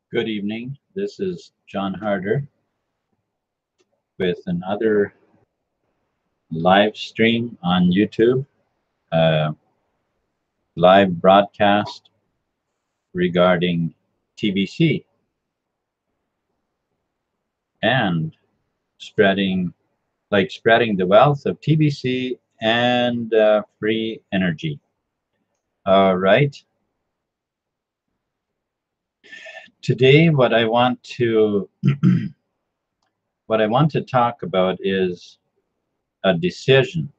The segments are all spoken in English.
Good evening. This is John Harder with another live stream on YouTube, uh, live broadcast regarding TBC and spreading the wealth of TBC and free energy. All right. Today, what I want to talk about is a decision.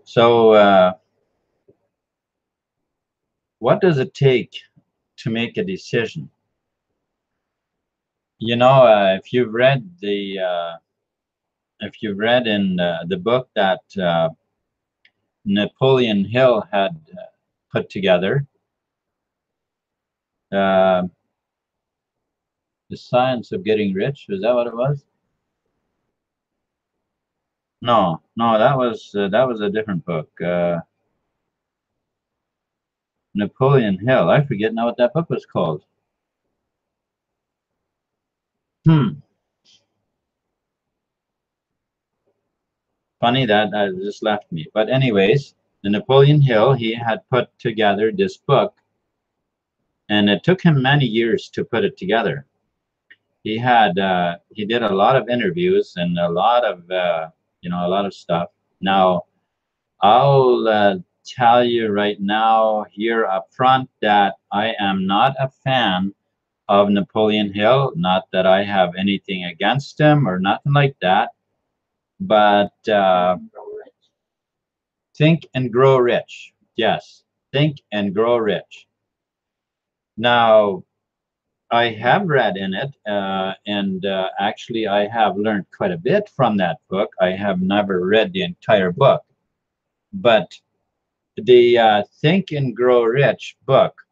So, what does it take to make a decision? You know, if you've read in the book that Napoleon Hill had put together, uh, The Science of Getting Rich, is that what it was? No, no, that was a different book. Napoleon Hill. I forget now what that book was called. Funny that just left me. But anyways, the Napoleon Hill, he had put together this book, and it took him many years to put it together. He did a lot of interviews and a lot of a lot of stuff. Now I'll tell you right now here up front that I am not a fan of Napoleon Hill. Not that I have anything against him or nothing like that, but Think and Grow Rich. Yes, Think and Grow Rich. Now, I have read in it, and actually I have learned quite a bit from that book. I have never read the entire book, but the Think and Grow Rich book,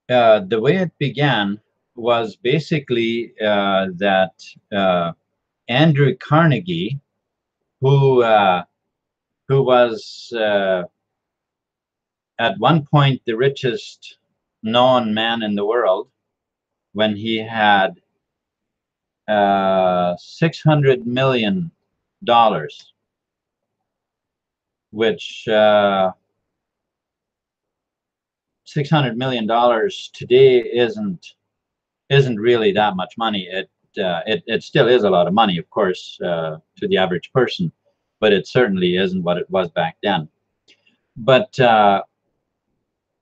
the way it began was basically that Andrew Carnegie, who was at one point the richest known man in the world, when he had $600 million, which $600 million today isn't really that much money. It still is a lot of money, of course, to the average person, but it certainly isn't what it was back then. But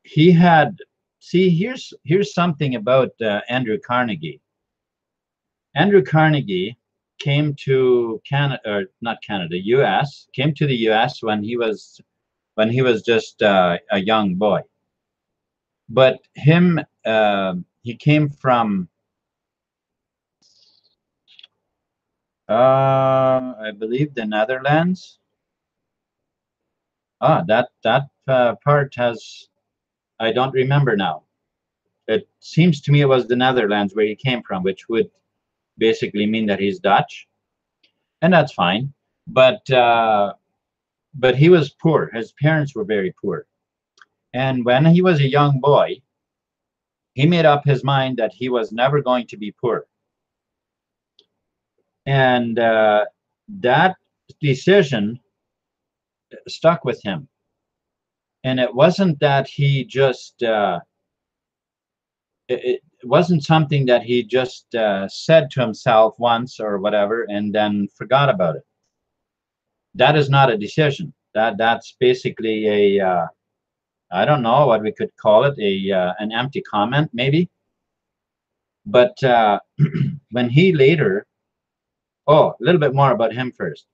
he had, see, here's something about Andrew Carnegie. Andrew Carnegie came to Canada, or not Canada, U.S. Came to the U.S. when he was just a young boy. But he came from, I believe, the Netherlands. That part has, I don't remember now. It seems to me it was the Netherlands where he came from, which would basically mean that he's Dutch, and that's fine. But he was poor. His parents were very poor, and when he was a young boy, he made up his mind that he was never going to be poor, and that decision stuck with him. And it wasn't that he just it wasn't something that he just said to himself once or whatever and then forgot about it. That is not a decision. That's basically a I don't know what we could call it, an empty comment maybe. But when he later, a little bit more about him first.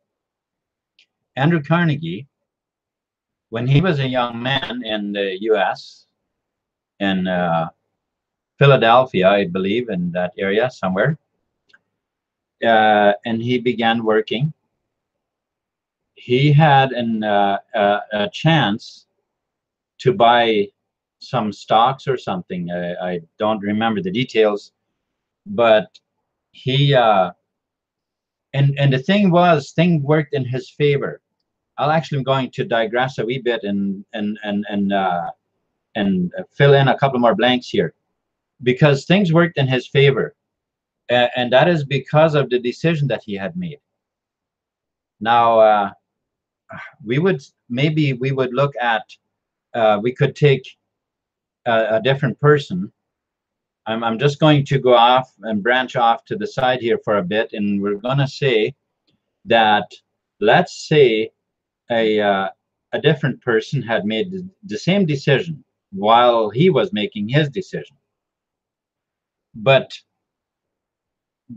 Andrew Carnegie, when he was a young man in the U.S., in Philadelphia, I believe, in that area somewhere, and he began working, he had a chance to buy some stocks or something. I don't remember the details, but he and the thing worked in his favor. I'll actually going to digress a wee bit and fill in a couple more blanks here, because things worked in his favor, and that is because of the decision that he had made. Now, maybe we would look at, we could take a different person. I'm just going to go off and branch off to the side here for a bit, and we're going to say that, let's say a different person had made the same decision while he was making his decision. But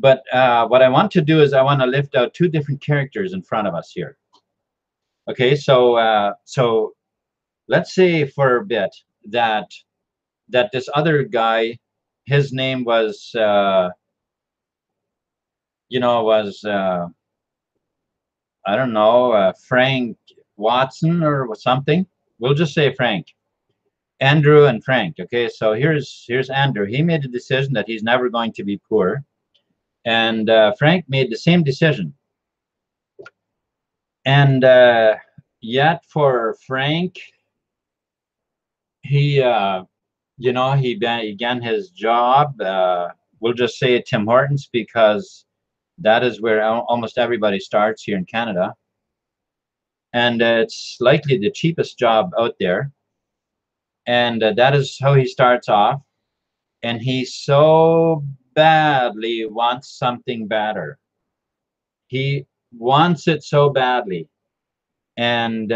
what I want to do is I want to lift out two different characters in front of us here. Okay, so so let's say for a bit that this other guy, his name was I don't know, Frank Watson or something. We'll just say Frank. Andrew and Frank. Okay, so here's Andrew. He made a decision that he's never going to be poor, and Frank made the same decision. And yet for Frank, he he began his job. We'll just say Tim Hortons, because that is where almost everybody starts here in Canada, and it's likely the cheapest job out there. And that is how he starts off. And he so badly wants something better. He wants it so badly. And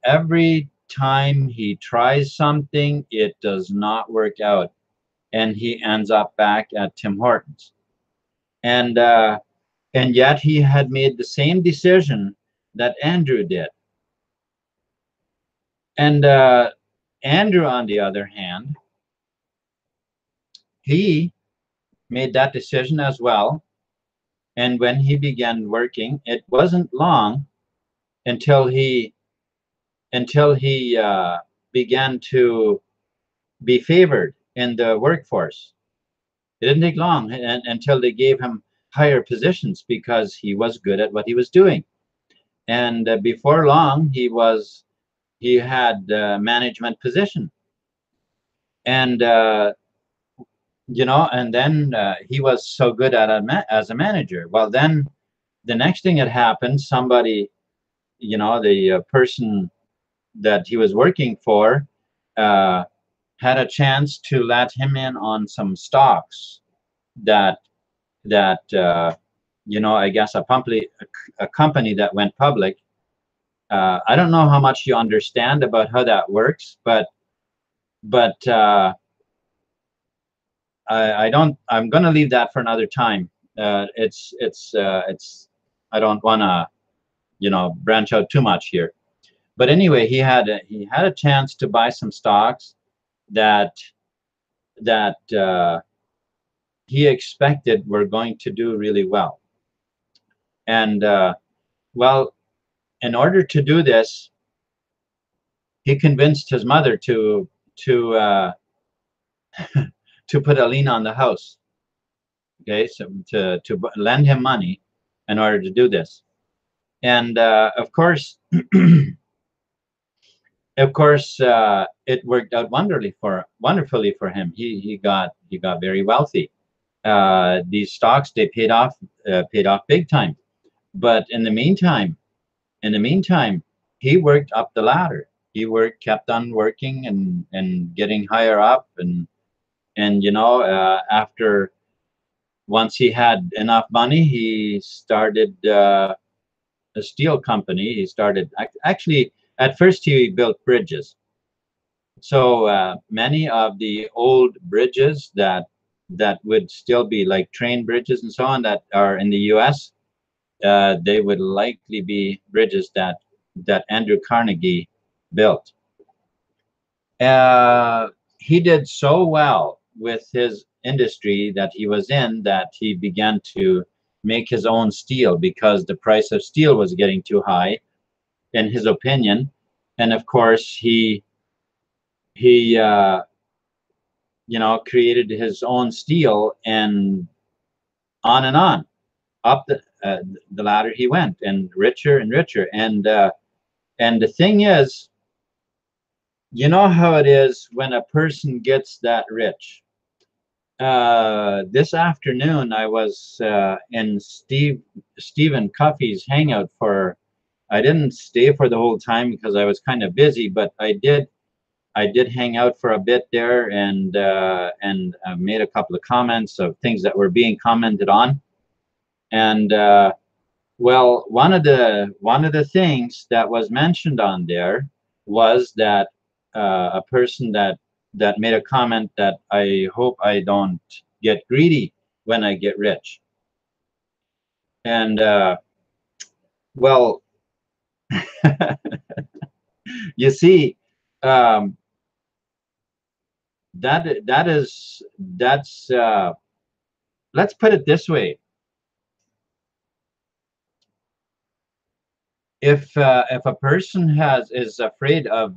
every time he tries something, it does not work out. And he ends up back at Tim Hortons. And yet he had made the same decision that Andrew did. And Andrew, on the other hand, he made that decision as well. And when he began working, it wasn't long until he began to be favored in the workforce. It didn't take long until they gave him higher positions because he was good at what he was doing. And before long, he had a management position. And and then he was so good at as a manager. Well, then the next thing that happened, somebody, the person that he was working for had a chance to let him in on some stocks that I guess a company that went public. I don't know how much you understand about how that works, but I don't. I'm going to leave that for another time. It's I don't want to branch out too much here. But anyway, he had a chance to buy some stocks that he expected were going to do really well. And well, in order to do this, he convinced his mother to to put a lien on the house. Okay, so to lend him money in order to do this. And of course, it worked out wonderfully for him. He got very wealthy. These stocks, they paid off big time. But in the meantime, he worked up the ladder. He kept on working and getting higher up, and after, once he had enough money, he started a steel company. He started, actually, at first he built bridges. So many of the old bridges that would still be like train bridges and so on that are in the US, they would likely be bridges that Andrew Carnegie built. He did so well with his industry that he was in that he began to make his own steel, because the price of steel was getting too high, in his opinion. And of course, he created his own steel, and on up the ladder he went, and richer and richer. And And the thing is, you know how it is when a person gets that rich. This afternoon, I was in Stephen Cuffey's hangout for. I didn't stay for the whole time because I was kind of busy, but I did hang out for a bit there, and made a couple of comments of things that were being commented on. And well, one of the things that was mentioned on there was that a person that made a comment that I hope I don't get greedy when I get rich. And well, you see, um, that's let's put it this way. If a person is afraid of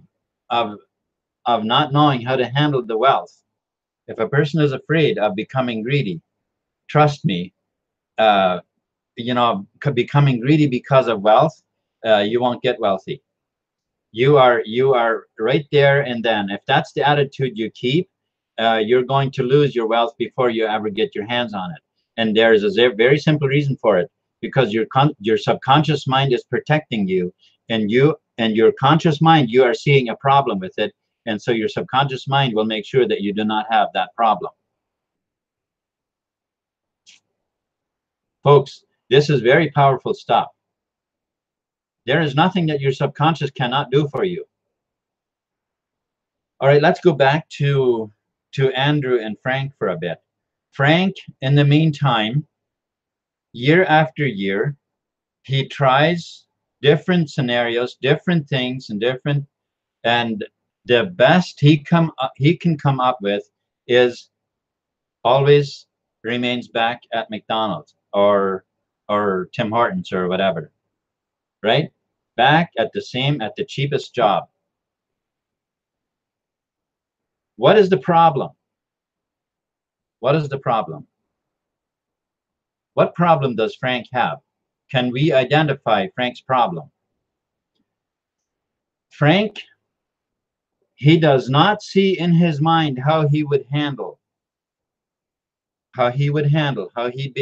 not knowing how to handle the wealth, if a person is afraid of becoming greedy, trust me, you know, becoming greedy because of wealth, you won't get wealthy. You are right there and then. If that's the attitude you keep, you're going to lose your wealth before you ever get your hands on it. And there is a very simple reason for it, because your subconscious mind is protecting you, and your conscious mind, you are seeing a problem with it, and so your subconscious mind will make sure that you do not have that problem. Folks, this is very powerful stuff. There is nothing that your subconscious cannot do for you. All right, let's go back to Andrew and Frank for a bit. Frank, in the meantime, year after year, he tries different scenarios, different things, and the best he can come up with is always remains back at McDonald's or Tim Hortons or whatever, right? Back at the cheapest job. What is the problem? What is the problem? What problem does Frank have? Can we identify Frank's problem? Frank, he does not see in his mind how he'd be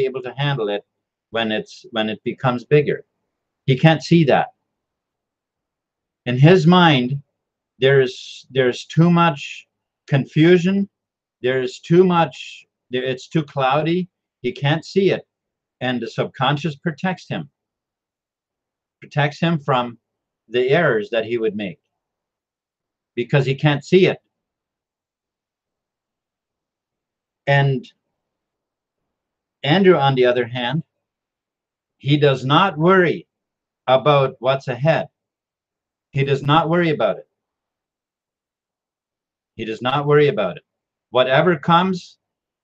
able to handle it when it becomes bigger. He can't see that. In his mind, there's too much confusion. There's too much. It's too cloudy. He can't see it, and the subconscious protects him from the errors that he would make because he can't see it. And Andrew, on the other hand, he does not worry about what's ahead. He does not worry about it. He does not worry about it. Whatever comes,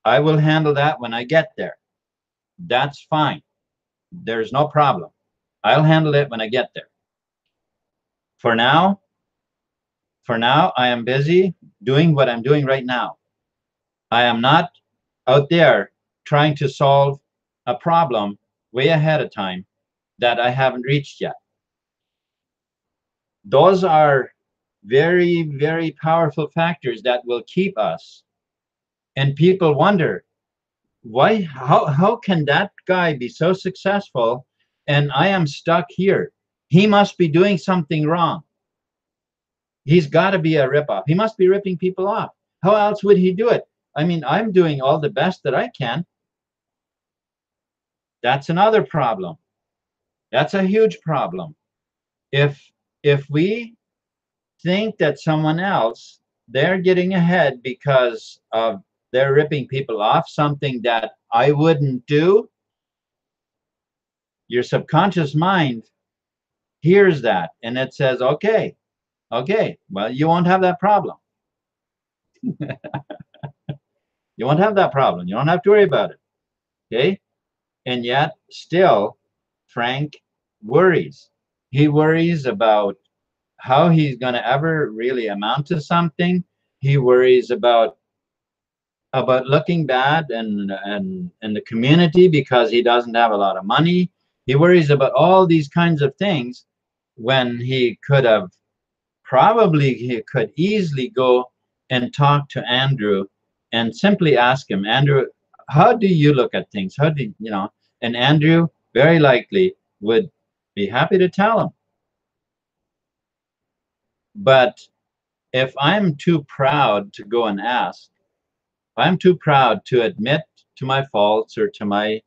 I will handle that when I get there. That's fine. There's no problem. I'll handle it when I get there. For now, I am busy doing what I'm doing right now. I am not out there trying to solve a problem way ahead of time that I haven't reached yet. Those are very, very powerful factors that will keep us. And people wonder, why, how can that guy be so successful and I am stuck here? He must be doing something wrong. He's got to be a ripoff. He must be ripping people off. How else would he do it? I mean, I'm doing all the best that I can. That's another problem. That's a huge problem. If we think that someone else, they're getting ahead because of they're ripping people off, something that I wouldn't do, your subconscious mind hears that and it says, okay, well, you won't have that problem. You won't have that problem. You don't have to worry about it. Okay? And yet still Frank worries. He worries about how he's going to ever really amount to something. He worries about looking bad and in the community because he doesn't have a lot of money. He worries about all these kinds of things, when he could have he could easily go and talk to Andrew and simply ask him, Andrew, how do you look at things? How do you know? And Andrew very likely would be happy to tell him. But if I'm too proud to go and ask, I'm too proud to admit to my faults or to my,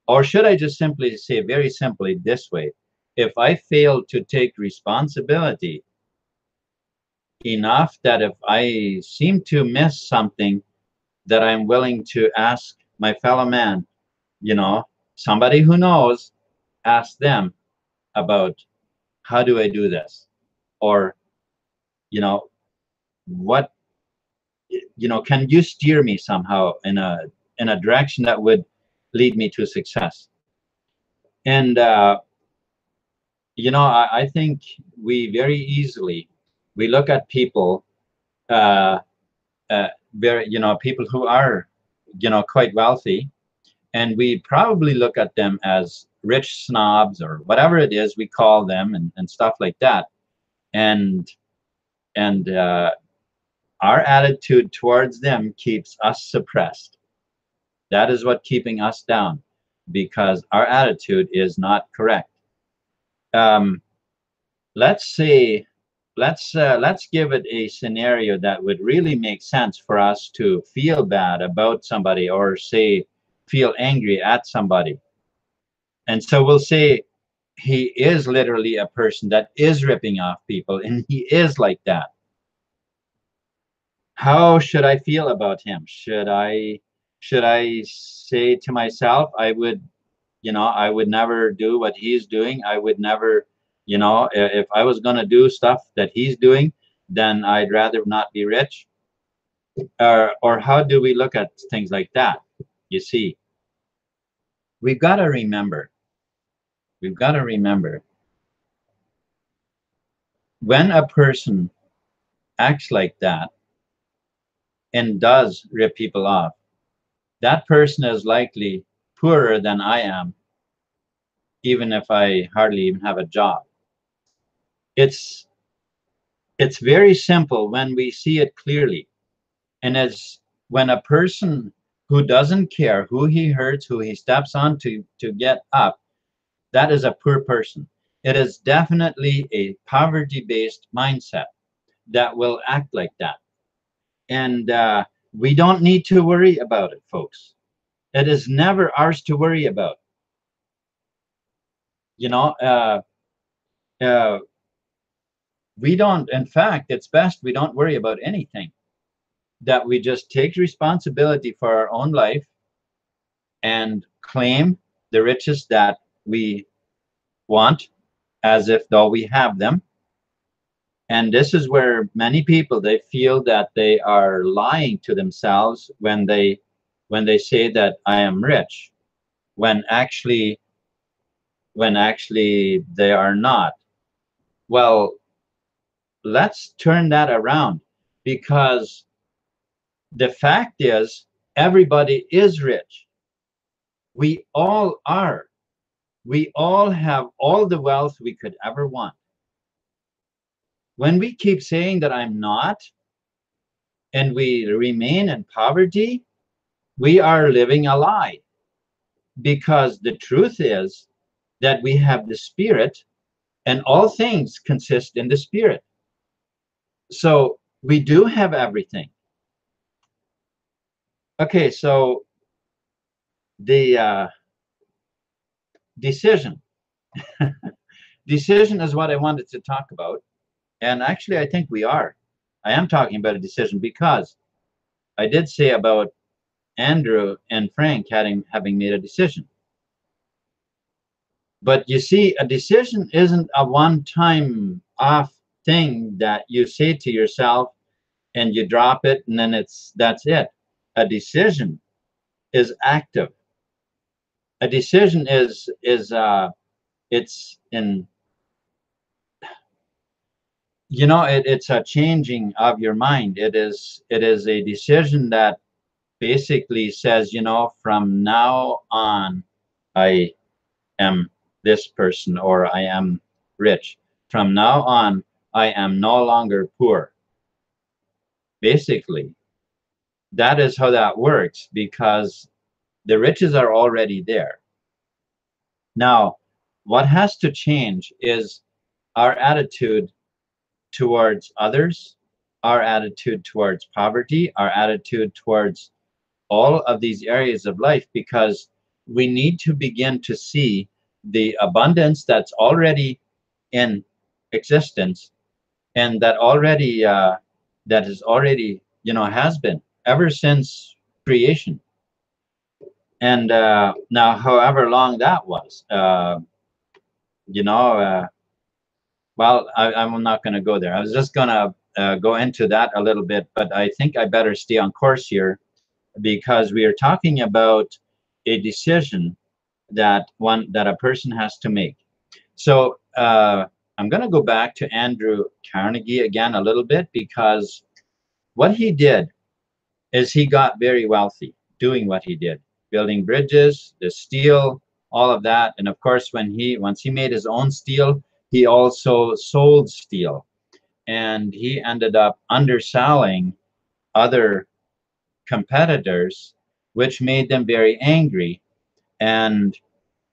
or should I just simply say very simply this way, if I fail to take responsibility enough that if I seem to miss something, that I'm willing to ask my fellow man, somebody who knows, ask them about how do I do this? Or, what, can you steer me somehow in a direction that would lead me to success? And, I think we very easily, we look at people, very, people who are, quite wealthy, and we probably look at them as rich snobs or whatever it is we call them, and stuff like that. And our attitude towards them keeps us suppressed. That is what keeping us down, because our attitude is not correct. Let's say, let's give it a scenario that would really make sense for us to feel bad about somebody, or say feel angry at somebody. And so we'll say he is literally a person that is ripping off people, and he is like that. How should I feel about him? Should I say to myself, I would never do what he's doing. I would never, if I was going to do stuff that he's doing, then I'd rather not be rich. Or how do we look at things like that? You see, we've got to remember, when a person acts like that and does rip people off, that person is likely poorer than I am, even if I hardly even have a job. It's very simple when we see it clearly. And as when a person who doesn't care who he hurts, who he steps on to get up, that is a poor person. It is definitely a poverty-based mindset that will act like that. And we don't need to worry about it, folks. It is never ours to worry about. We don't, in fact, it's best we don't worry about anything, that we just take responsibility for our own life and claim the riches that we want as if though we have them. And this is where many people, they feel that they are lying to themselves when they say that I am rich, when actually they are not. Well, let's turn that around, because the fact is everybody is rich. We all are. We all have all the wealth we could ever want. When we keep saying that I'm not, and we remain in poverty, we are living a lie, because the truth is that we have the Spirit, and all things consist in the Spirit. So we do have everything. Okay, so the decision. Decision is what I wanted to talk about. And actually, I think I am talking about a decision, because I did say about Andrew and Frank having made a decision. But you see, a decision isn't a one-time off thing that you say to yourself and you drop it and then that's it. A decision is active. A decision is it's in, it's a changing of your mind. It is a decision that basically says, from now on, I am this person, or I am rich. From now on, I am no longer poor. Basically, that is how that works, because the riches are already there. Now, what has to change is our attitude towards others, our attitude towards poverty, our attitude towards all of these areas of life, because we need to begin to see the abundance that's already in existence, and that already that is already, you know, has been ever since creation. And now, however long that was, you know, well, I'm not going to go there. I was just going to go into that a little bit, but I think I better stay on course here, because we are talking about a decision that a person has to make. So I'm going to go back to Andrew Carnegie again a little bit, because what he did is he got very wealthy doing what he did, building bridges, the steel, all of that. And of course, once he made his own steel, he also sold steel, and he ended up underselling other competitors, which made them very angry. And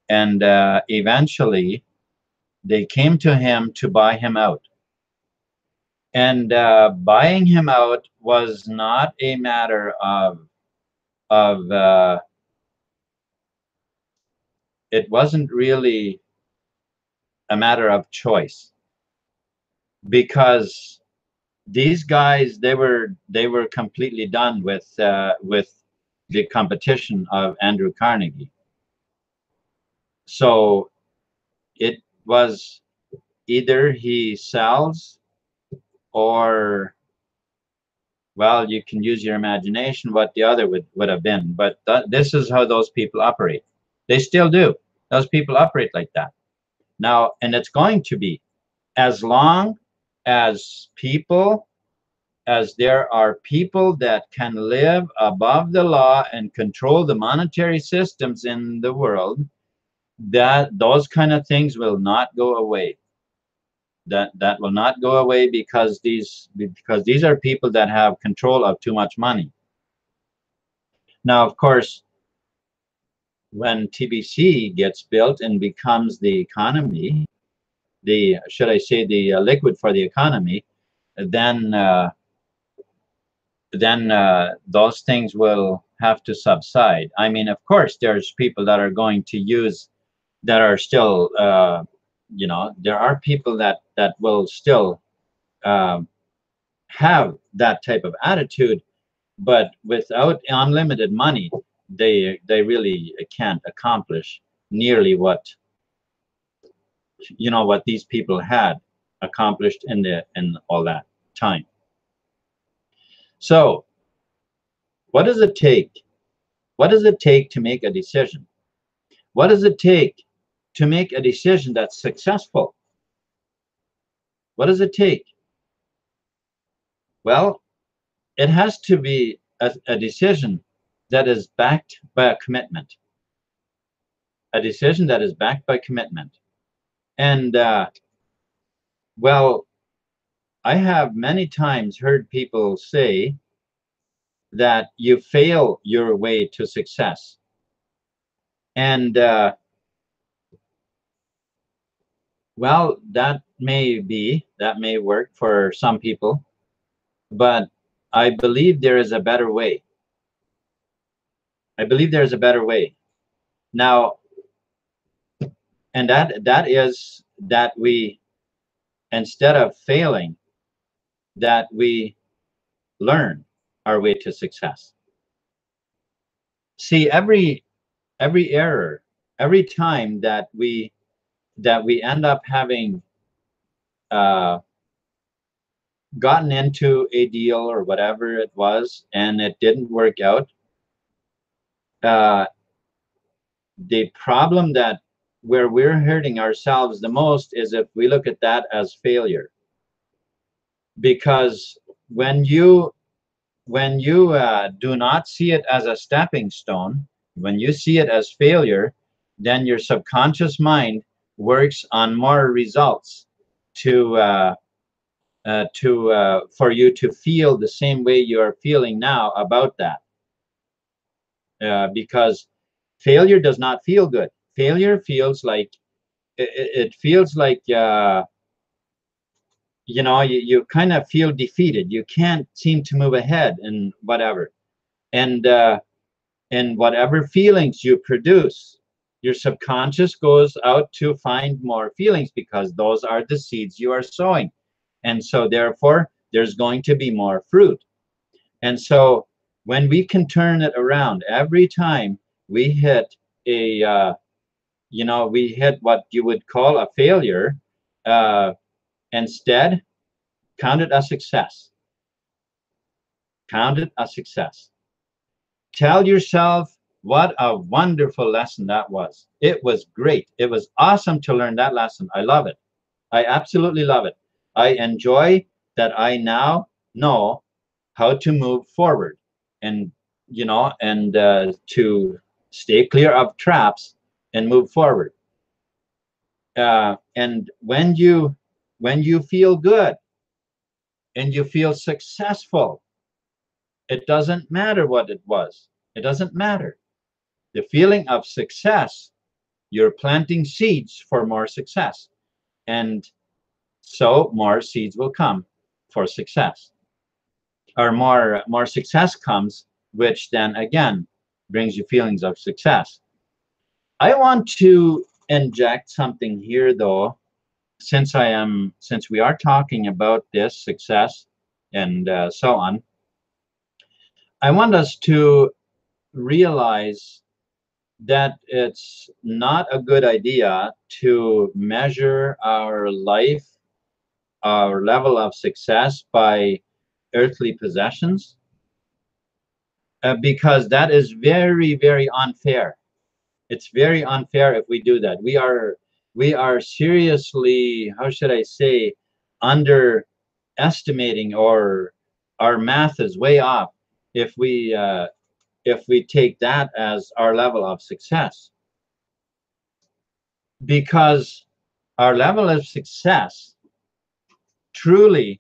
eventually they came to him to buy him out. And buying him out was not a matter of it wasn't really a matter of choice, because these guys, they were completely done with the competition of Andrew Carnegie. So it was either he sells, or, well, you can use your imagination what the other would have been. But this is how those people operate. They still do. Those people operate like that now, and it's going to be, as long as there are people that can live above the law and control the monetary systems in the world, that those kind of things will not go away. That will not go away, because these are people that have control of too much money. Now, of course, when TBC gets built and becomes the economy, should I say the liquid for the economy, then those things will have to subside. I mean, of course, there's people that are going to use, that are still, you know, there are people that will still have that type of attitude, but without unlimited money, they really can't accomplish nearly what, you know, what these people had accomplished in all that time. So what does it take? What does it take to make a decision? What does it take to make a decision that's successful? What does it take? Well, it has to be a decision that is backed by a commitment. A decision that is backed by commitment. And well, I have many times heard people say that you fail your way to success. And well, that may work for some people, but I believe there is a better way. I believe there's a better way. Now, and that is that we, instead of failing, that we learn our way to success. See, every error, every time that we end up having gotten into a deal or whatever it was, and it didn't work out, the problem that where we're hurting ourselves the most is if we look at that as failure. Because when you do not see it as a stepping stone, when you see it as failure, then your subconscious mind works on more results to for you to feel the same way you're feeling now about that. Because failure does not feel good. Failure feels like it feels like you know, you kind of feel defeated. You can't seem to move ahead and whatever. And whatever feelings you produce, your subconscious goes out to find more feelings, because those are the seeds you are sowing. And so therefore there's going to be more fruit. And so when we can turn it around, every time we hit a you know, we hit what you would call a failure, instead count it a success. Count it a success. Tell yourself what a wonderful lesson that was. It was great. It was awesome to learn that lesson. I love it. I absolutely love it. I enjoy that I now know how to move forward, and you know, and to stay clear of traps and move forward. And when you feel good and you feel successful, it doesn't matter what it was. It doesn't matter. The feeling of success, you're planting seeds for more success. And so more seeds will come for success. Or more success comes, which then again brings you feelings of success. I want to inject something here though, since we are talking about this success and so on. I want us to realize that it's not a good idea to measure our life, our level of success by earthly possessions, because that is very, very unfair. It's very unfair if we do that. We are seriously, how should I say, underestimating, or our math is way off if we take that as our level of success. Because our level of success truly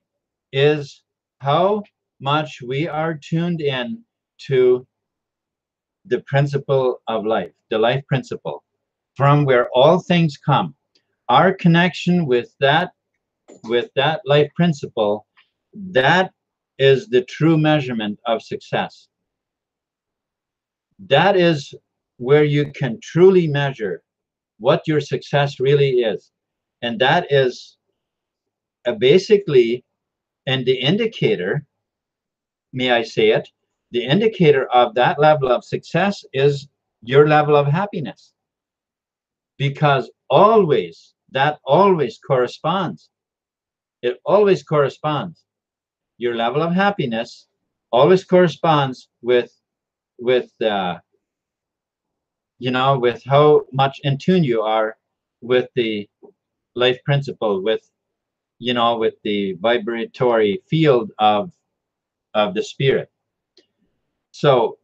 is how much we are tuned in to the principle of life, the life principle, from where all things come. Our connection with that life principle, that is the true measurement of success. That is where you can truly measure what your success really is. And that is basically, and the indicator, may I say it, the indicator of that level of success is your level of happiness. Because always, that always corresponds. It always corresponds. Your level of happiness always corresponds with you know, with how much in tune you are with the life principle, with, you know, with the vibratory field of the spirit. So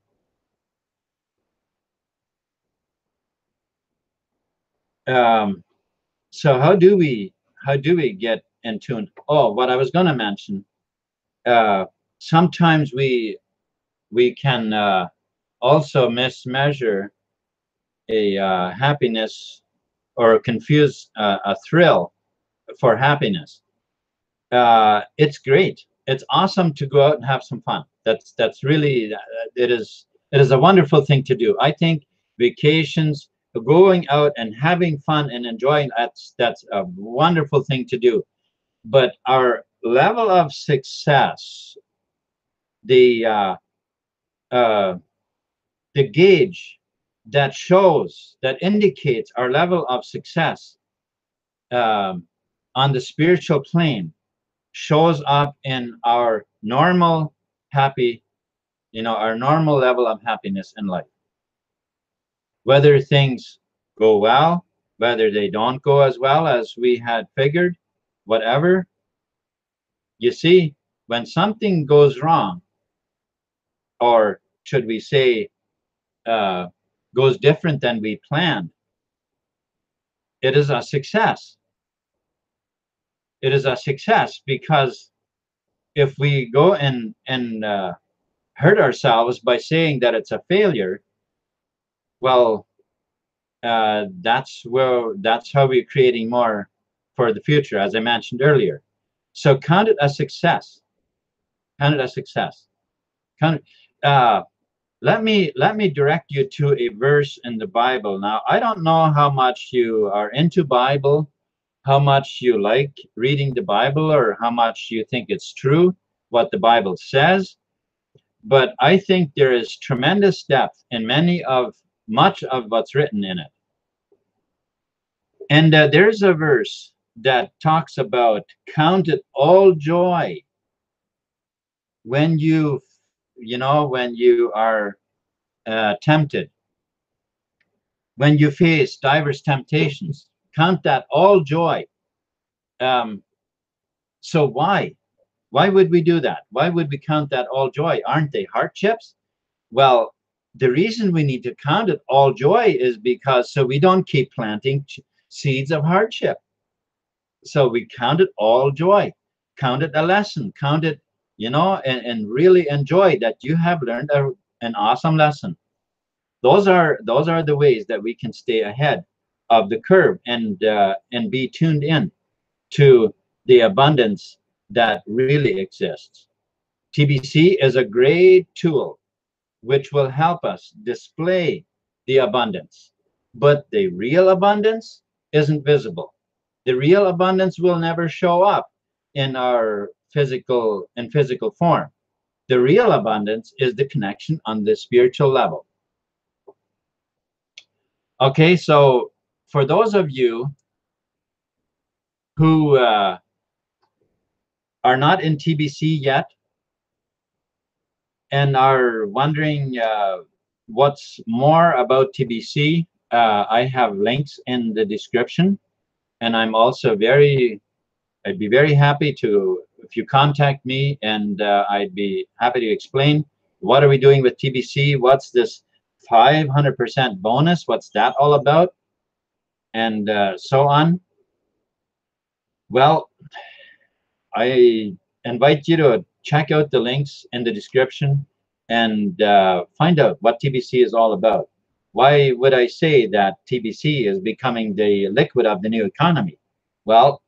so how do we get in tune? Oh, what I was going to mention, sometimes we can also mismeasure a happiness, or confuse a thrill for happiness. It's great. It's awesome to go out and have some fun. That's really, it is a wonderful thing to do. I think vacations, going out and having fun and enjoying, that's a wonderful thing to do. But our level of success, the uh, the gauge that shows, that indicates our level of success um, on the spiritual plane, shows up in our normal happy, you know, our normal level of happiness in life. Whether things go well, whether they don't go as well as we had figured, whatever, you see, when something goes wrong, or should we say, goes different than we planned, it is a success. It is a success because if we go and hurt ourselves by saying that it's a failure, well, that's how we're creating more for the future, as I mentioned earlier. So count it a success. Count it a success. Count it, let me direct you to a verse in the Bible. Now, I don't know how much you are into Bible, how much you like reading the Bible, or how much you think it's true what the Bible says, but I think there is tremendous depth in much of what's written in it. And there's a verse that talks about count it all joy when when you are tempted, when you face diverse temptations. Count that all joy. So why? Why would we do that? Why would we count that all joy? Aren't they hardships? Well, the reason we need to count it all joy is because so we don't keep planting seeds of hardship. So we count it all joy. Count it a lesson. Count it, and really enjoy that you have learned an awesome lesson. Those are the ways that we can stay ahead of the curve and be tuned in to the abundance that really exists. TBC is a great tool which will help us display the abundance, but the real abundance isn't visible. The real abundance will never show up in our physical form. The real abundance is the connection on the spiritual level. Okay, so for those of you who are not in TBC yet and are wondering what's more about TBC, I have links in the description, and I'm also I'd be very happy if you contact me, and I'd be happy to explain what are we doing with TBC, what's this 500% bonus, what's that all about, and so on. Well, I invite you to check out the links in the description and find out what TBC is all about. Why would I say that TBC is becoming the liquid of the new economy? Well,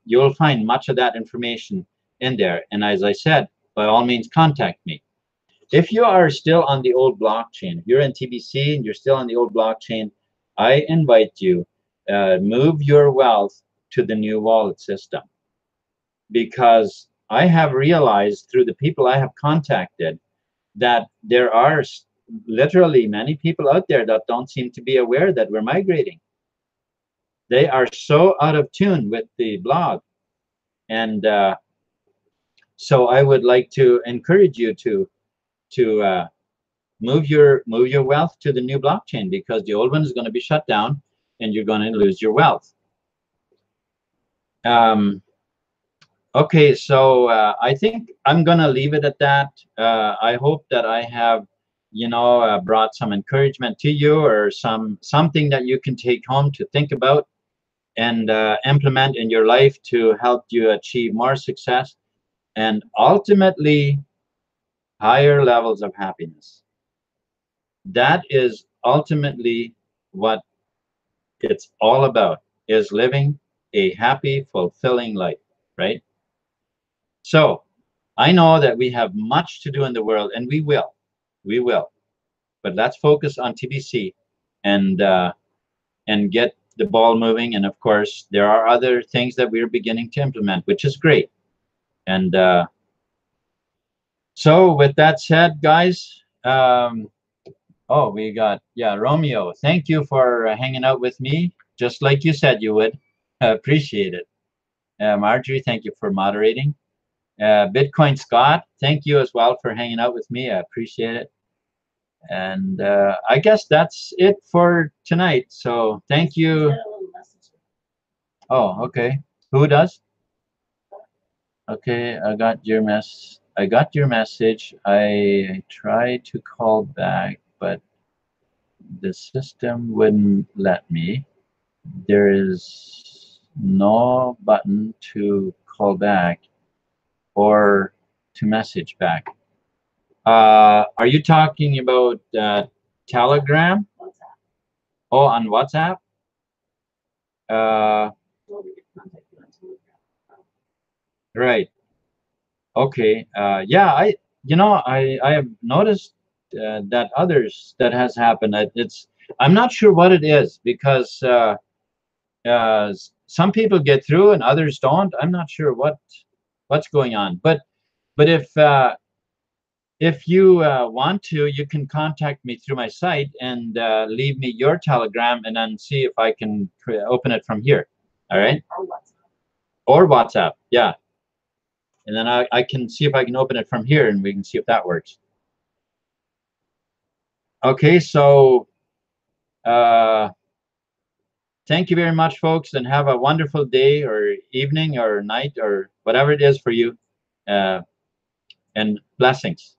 you'll find much of that information in there. And as I said, by all means, contact me. If you are still on the old blockchain, if you're in TBC and you're still on the old blockchain, I invite you, move your wealth to the new wallet system. Because I have realized through the people I have contacted that there are literally many people out there that don't seem to be aware that we're migrating. They are so out of tune with the blog. And so I would like to encourage you to move your wealth to the new blockchain, because the old one is going to be shut down and you're going to lose your wealth. Okay, so I think I'm going to leave it at that. I hope that I have, brought some encouragement to you, or something that you can take home to think about and implement in your life to help you achieve more success and ultimately higher levels of happiness. That is ultimately what it's all about, is living a happy, fulfilling life, right? So I know that we have much to do in the world, and we will, but let's focus on TBC and get the ball moving. And of course, there are other things that we're beginning to implement, which is great. And so with that said, guys, oh, we got, yeah, Romeo, thank you for hanging out with me, just like you said you would. I appreciate it. Marjorie, thank you for moderating. Bitcoin Scott, thank you as well for hanging out with me. I appreciate it. And I guess that's it for tonight. So thank you. Oh, okay. Who does? Okay, I got your message. I tried to call back, but the system wouldn't let me. There is no button to call back or to message back. Are you talking about Telegram? Oh, on WhatsApp? Right. Okay. Yeah, I have noticed that others that has happened. I'm not sure what it is, because some people get through and others don't. I'm not sure what's going on. But if you want to, you can contact me through my site and leave me your Telegram, and then see if I can open it from here. All right. Or WhatsApp. Yeah. And then I can see if I can open it from here, and we can see if that works. Okay, so thank you very much, folks, and have a wonderful day or evening or night or whatever it is for you. And blessings.